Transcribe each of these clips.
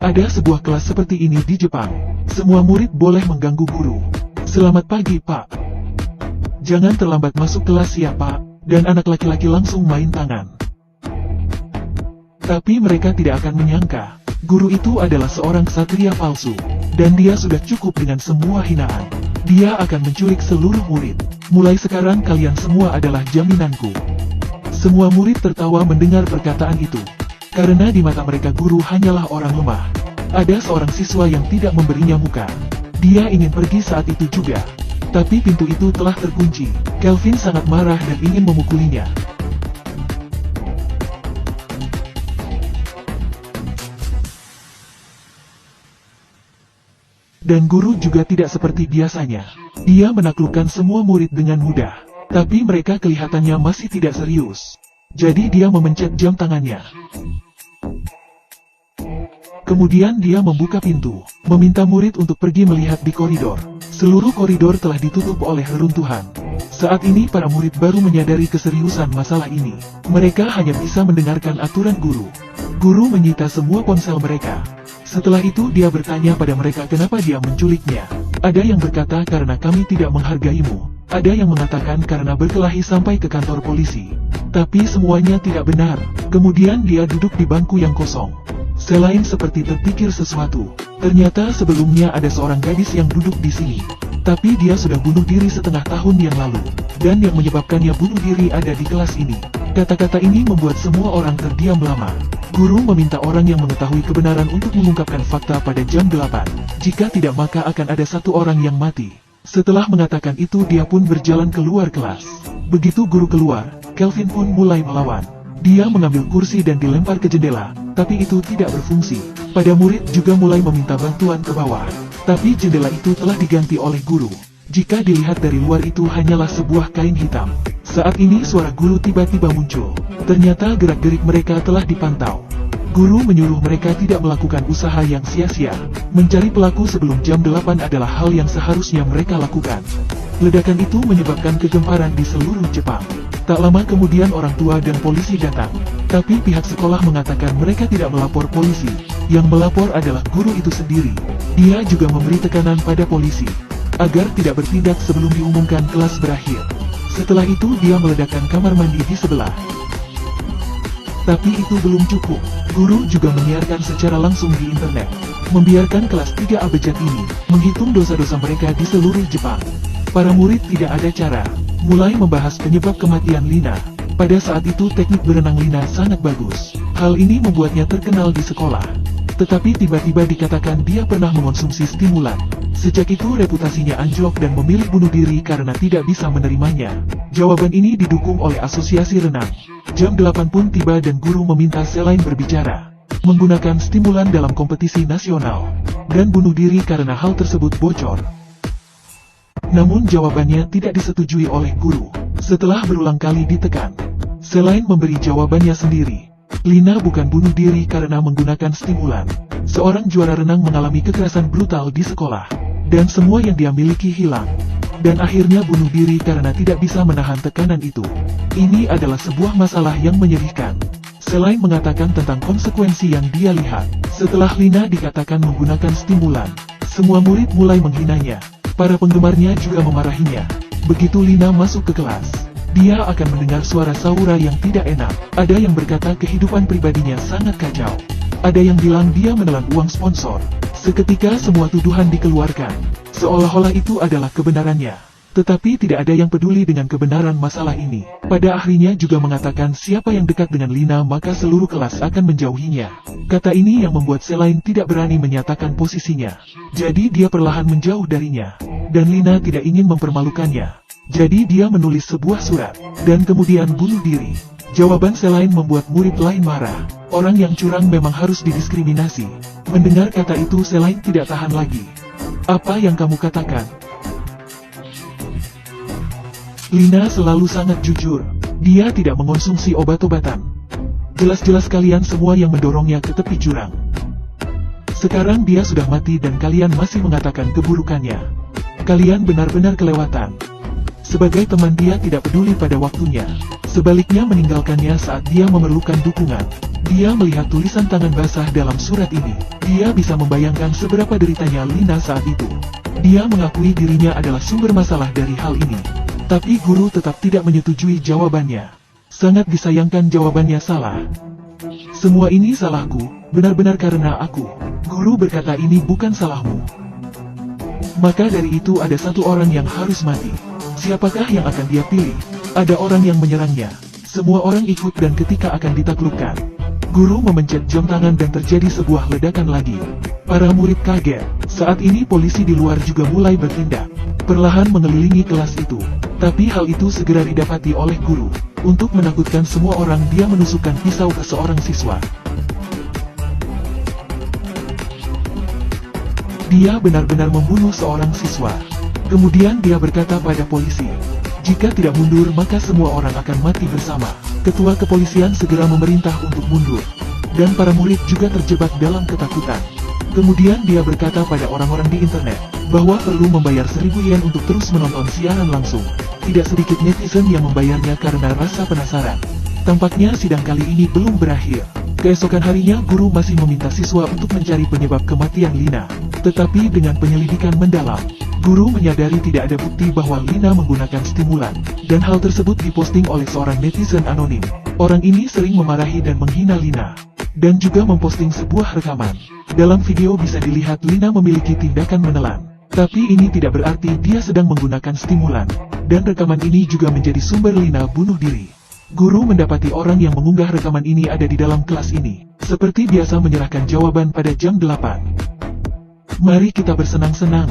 Ada sebuah kelas seperti ini di Jepang. Semua murid boleh mengganggu guru. Selamat pagi, Pak. Jangan terlambat masuk kelas ya, Pak. Dan anak laki-laki langsung main tangan. Tapi mereka tidak akan menyangka, guru itu adalah seorang ksatria palsu. Dan dia sudah cukup dengan semua hinaan. Dia akan menculik seluruh murid. Mulai sekarang kalian semua adalah jaminanku. Semua murid tertawa mendengar perkataan itu. Karena di mata mereka guru hanyalah orang lemah. Ada seorang siswa yang tidak memberinya muka. Dia ingin pergi saat itu juga. Tapi pintu itu telah terkunci. Kelvin sangat marah dan ingin memukulinya. Dan guru juga tidak seperti biasanya. Dia menaklukkan semua murid dengan mudah. Tapi mereka kelihatannya masih tidak serius. Jadi dia memencet jam tangannya. Kemudian dia membuka pintu, meminta murid untuk pergi melihat di koridor. Seluruh koridor telah ditutup oleh reruntuhan. Saat ini para murid baru menyadari keseriusan masalah ini. Mereka hanya bisa mendengarkan aturan guru. Guru menyita semua ponsel mereka. Setelah itu dia bertanya pada mereka kenapa dia menculiknya. Ada yang berkata karena kami tidak menghargaimu. Ada yang mengatakan karena berkelahi sampai ke kantor polisi. Tapi semuanya tidak benar. Kemudian dia duduk di bangku yang kosong. Selain seperti terpikir sesuatu, ternyata sebelumnya ada seorang gadis yang duduk di sini. Tapi dia sudah bunuh diri setengah tahun yang lalu. Dan yang menyebabkannya bunuh diri ada di kelas ini. Kata-kata ini membuat semua orang terdiam lama. Guru meminta orang yang mengetahui kebenaran untuk mengungkapkan fakta pada jam 8. Jika tidak maka akan ada satu orang yang mati. Setelah mengatakan itu dia pun berjalan keluar kelas. Begitu guru keluar, Kelvin pun mulai melawan. Dia mengambil kursi dan dilempar ke jendela, tapi itu tidak berfungsi. Pada murid juga mulai meminta bantuan ke bawah. Tapi jendela itu telah diganti oleh guru. Jika dilihat dari luar itu hanyalah sebuah kain hitam. Saat ini suara guru tiba-tiba muncul. Ternyata gerak-gerik mereka telah dipantau. Guru menyuruh mereka tidak melakukan usaha yang sia-sia. Mencari pelaku sebelum jam 8 adalah hal yang seharusnya mereka lakukan. Ledakan itu menyebabkan kegemparan di seluruh Jepang. Tak lama kemudian orang tua dan polisi datang. Tapi pihak sekolah mengatakan mereka tidak melapor polisi. Yang melapor adalah guru itu sendiri. Dia juga memberi tekanan pada polisi agar tidak bertindak sebelum diumumkan kelas berakhir. Setelah itu dia meledakkan kamar mandi di sebelah. Tapi itu belum cukup. Guru juga menyiarkan secara langsung di internet. Membiarkan kelas 3 abjad ini menghitung dosa-dosa mereka di seluruh Jepang. Para murid tidak ada cara. Mulai membahas penyebab kematian Lina. Pada saat itu teknik berenang Lina sangat bagus. Hal ini membuatnya terkenal di sekolah. Tetapi tiba-tiba dikatakan dia pernah mengonsumsi stimulan. Sejak itu reputasinya anjlok dan memilih bunuh diri karena tidak bisa menerimanya. Jawaban ini didukung oleh asosiasi renang. Jam 8 pun tiba dan guru meminta Selain berbicara. Menggunakan stimulan dalam kompetisi nasional. Dan bunuh diri karena hal tersebut bocor. Namun jawabannya tidak disetujui oleh guru. Setelah berulang kali ditekan, Selain memberi jawabannya sendiri. Lina bukan bunuh diri karena menggunakan stimulan. Seorang juara renang mengalami kekerasan brutal di sekolah. Dan semua yang dia miliki hilang. Dan akhirnya bunuh diri karena tidak bisa menahan tekanan itu. Ini adalah sebuah masalah yang menyedihkan. Selain mengatakan tentang konsekuensi yang dia lihat. Setelah Lina dikatakan menggunakan stimulan, semua murid mulai menghinanya. Para penggemarnya juga memarahinya. Begitu Lina masuk ke kelas, dia akan mendengar suara Saura yang tidak enak. Ada yang berkata kehidupan pribadinya sangat kacau. Ada yang bilang dia menelan uang sponsor. Seketika semua tuduhan dikeluarkan. Seolah-olah itu adalah kebenarannya. Tetapi tidak ada yang peduli dengan kebenaran masalah ini. Pada akhirnya juga mengatakan siapa yang dekat dengan Lina maka seluruh kelas akan menjauhinya. Kata ini yang membuat Selain tidak berani menyatakan posisinya. Jadi dia perlahan menjauh darinya. Dan Lina tidak ingin mempermalukannya. Jadi dia menulis sebuah surat. Dan kemudian bunuh diri. Jawaban Selain membuat murid lain marah. Orang yang curang memang harus didiskriminasi. Mendengar kata itu Selain tidak tahan lagi. Apa yang kamu katakan? Lina selalu sangat jujur. Dia tidak mengonsumsi obat-obatan. Jelas-jelas kalian semua yang mendorongnya ke tepi jurang. Sekarang dia sudah mati dan kalian masih mengatakan keburukannya. Kalian benar-benar kelewatan. Sebagai teman dia tidak peduli pada waktunya. Sebaliknya meninggalkannya saat dia memerlukan dukungan. Dia melihat tulisan tangan basah dalam surat ini. Dia bisa membayangkan seberapa deritanya Lina saat itu. Dia mengakui dirinya adalah sumber masalah dari hal ini. Tapi guru tetap tidak menyetujui jawabannya. Sangat disayangkan jawabannya salah. Semua ini salahku, benar-benar karena aku. Guru berkata ini bukan salahmu. Maka dari itu ada satu orang yang harus mati. Siapakah yang akan dia pilih? Ada orang yang menyerangnya. Semua orang ikut dan ketika akan ditaklukkan, guru memencet jam tangan dan terjadi sebuah ledakan lagi. Para murid kaget. Saat ini polisi di luar juga mulai bertindak. Perlahan mengelilingi kelas itu. Tapi hal itu segera didapati oleh guru. Untuk menakutkan semua orang, dia menusukkan pisau ke seorang siswa. Dia benar-benar membunuh seorang siswa. Kemudian dia berkata pada polisi, jika tidak mundur maka semua orang akan mati bersama. Ketua kepolisian segera memerintah untuk mundur. Dan para murid juga terjebak dalam ketakutan. Kemudian dia berkata pada orang-orang di internet, bahwa perlu membayar 1000 yen untuk terus menonton siaran langsung. Tidak sedikit netizen yang membayarnya karena rasa penasaran. Tampaknya sidang kali ini belum berakhir. Keesokan harinya guru masih meminta siswa untuk mencari penyebab kematian Lina. Tetapi dengan penyelidikan mendalam, guru menyadari tidak ada bukti bahwa Lina menggunakan stimulan, dan hal tersebut diposting oleh seorang netizen anonim. Orang ini sering memarahi dan menghina Lina, dan juga memposting sebuah rekaman. Dalam video bisa dilihat Lina memiliki tindakan menelan. Tapi ini tidak berarti dia sedang menggunakan stimulan, dan rekaman ini juga menjadi sumber Lina bunuh diri. Guru mendapati orang yang mengunggah rekaman ini ada di dalam kelas ini. Seperti biasa menyerahkan jawaban pada jam 8. Mari kita bersenang-senang.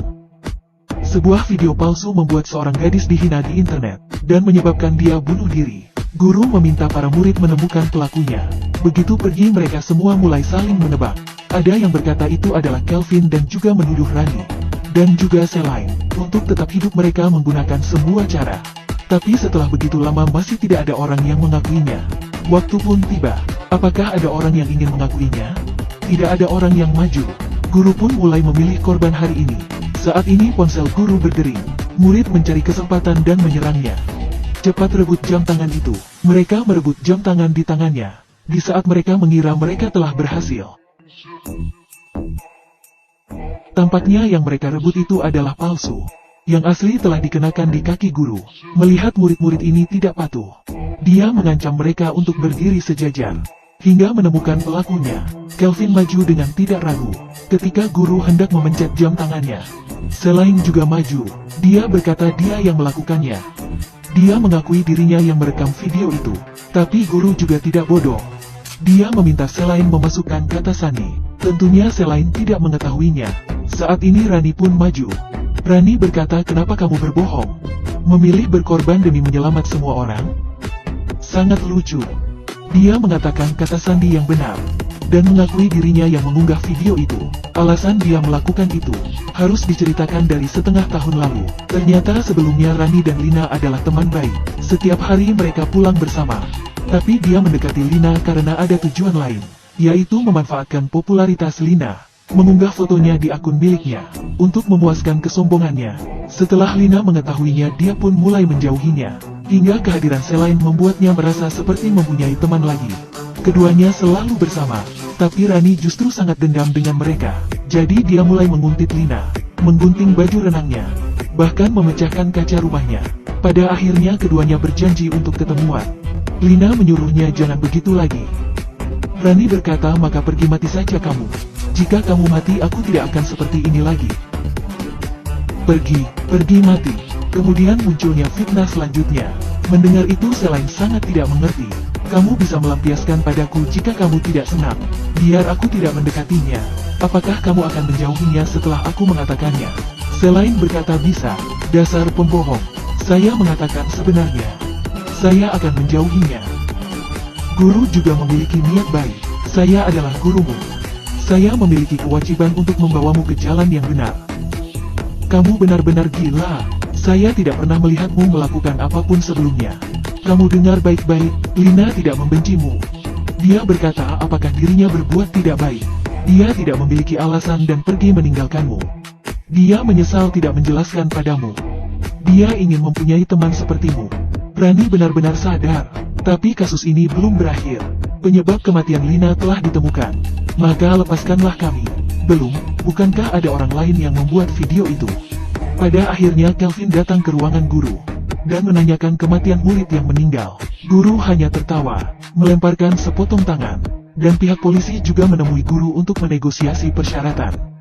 Sebuah video palsu membuat seorang gadis dihina di internet, dan menyebabkan dia bunuh diri. Guru meminta para murid menemukan pelakunya. Begitu pergi mereka semua mulai saling menebak. Ada yang berkata itu adalah Kelvin dan juga menuduh Rani. Dan juga Selain. Untuk tetap hidup mereka menggunakan semua cara. Tapi setelah begitu lama masih tidak ada orang yang mengakuinya. Waktu pun tiba. Apakah ada orang yang ingin mengakuinya? Tidak ada orang yang maju. Guru pun mulai memilih korban hari ini. Saat ini ponsel guru berdering. Murid mencari kesempatan dan menyerangnya. Cepat rebut jam tangan itu. Mereka merebut jam tangan di tangannya. Di saat mereka mengira mereka telah berhasil. Tampaknya yang mereka rebut itu adalah palsu. Yang asli telah dikenakan di kaki guru. Melihat murid-murid ini tidak patuh, dia mengancam mereka untuk berdiri sejajar. Hingga menemukan pelakunya. Kelvin maju dengan tidak ragu. Ketika guru hendak memencet jam tangannya, Selain juga maju. Dia berkata dia yang melakukannya. Dia mengakui dirinya yang merekam video itu. Tapi guru juga tidak bodoh. Dia meminta Selain memasukkan kata Sani. Tentunya Selain tidak mengetahuinya. Saat ini Rani pun maju. Rani berkata, kenapa kamu berbohong? Memilih berkorban demi menyelamat semua orang? Sangat lucu. Dia mengatakan kata Sandi yang benar. Dan mengakui dirinya yang mengunggah video itu. Alasan dia melakukan itu harus diceritakan dari setengah tahun lalu. Ternyata sebelumnya Rani dan Lina adalah teman baik. Setiap hari mereka pulang bersama. Tapi dia mendekati Lina karena ada tujuan lain, yaitu memanfaatkan popularitas Lina. Mengunggah fotonya di akun miliknya, untuk memuaskan kesombongannya. Setelah Lina mengetahuinya, dia pun mulai menjauhinya. Hingga kehadiran Selain membuatnya merasa seperti mempunyai teman lagi. Keduanya selalu bersama, tapi Rani justru sangat dendam dengan mereka. Jadi dia mulai menguntit Lina, menggunting baju renangnya, bahkan memecahkan kaca rumahnya. Pada akhirnya keduanya berjanji untuk ketemuan. Lina menyuruhnya jangan begitu lagi. Rani berkata, maka pergi mati saja kamu. Jika kamu mati aku tidak akan seperti ini lagi. Pergi mati. Kemudian munculnya fitnah selanjutnya. Mendengar itu Selain sangat tidak mengerti. Kamu bisa melampiaskan padaku jika kamu tidak senang. Biar aku tidak mendekatinya. Apakah kamu akan menjauhinya setelah aku mengatakannya? Selain berkata bisa. Dasar pembohong. Saya mengatakan sebenarnya. Saya akan menjauhinya. Guru juga memiliki niat baik. Saya adalah gurumu. Saya memiliki kewajiban untuk membawamu ke jalan yang benar. Kamu benar-benar gila. Saya tidak pernah melihatmu melakukan apapun sebelumnya. Kamu dengar baik-baik, Lina tidak membencimu. Dia berkata apakah dirinya berbuat tidak baik. Dia tidak memiliki alasan dan pergi meninggalkanmu. Dia menyesal tidak menjelaskan padamu. Dia ingin mempunyai teman sepertimu. Rani benar-benar sadar. Tapi kasus ini belum berakhir. Penyebab kematian Lina telah ditemukan. Maka lepaskanlah kami. Belum, bukankah ada orang lain yang membuat video itu? Pada akhirnya Kelvin datang ke ruangan guru dan menanyakan kematian murid yang meninggal. Guru hanya tertawa, melemparkan sepotong tangan, dan pihak polisi juga menemui guru untuk menegosiasi persyaratan.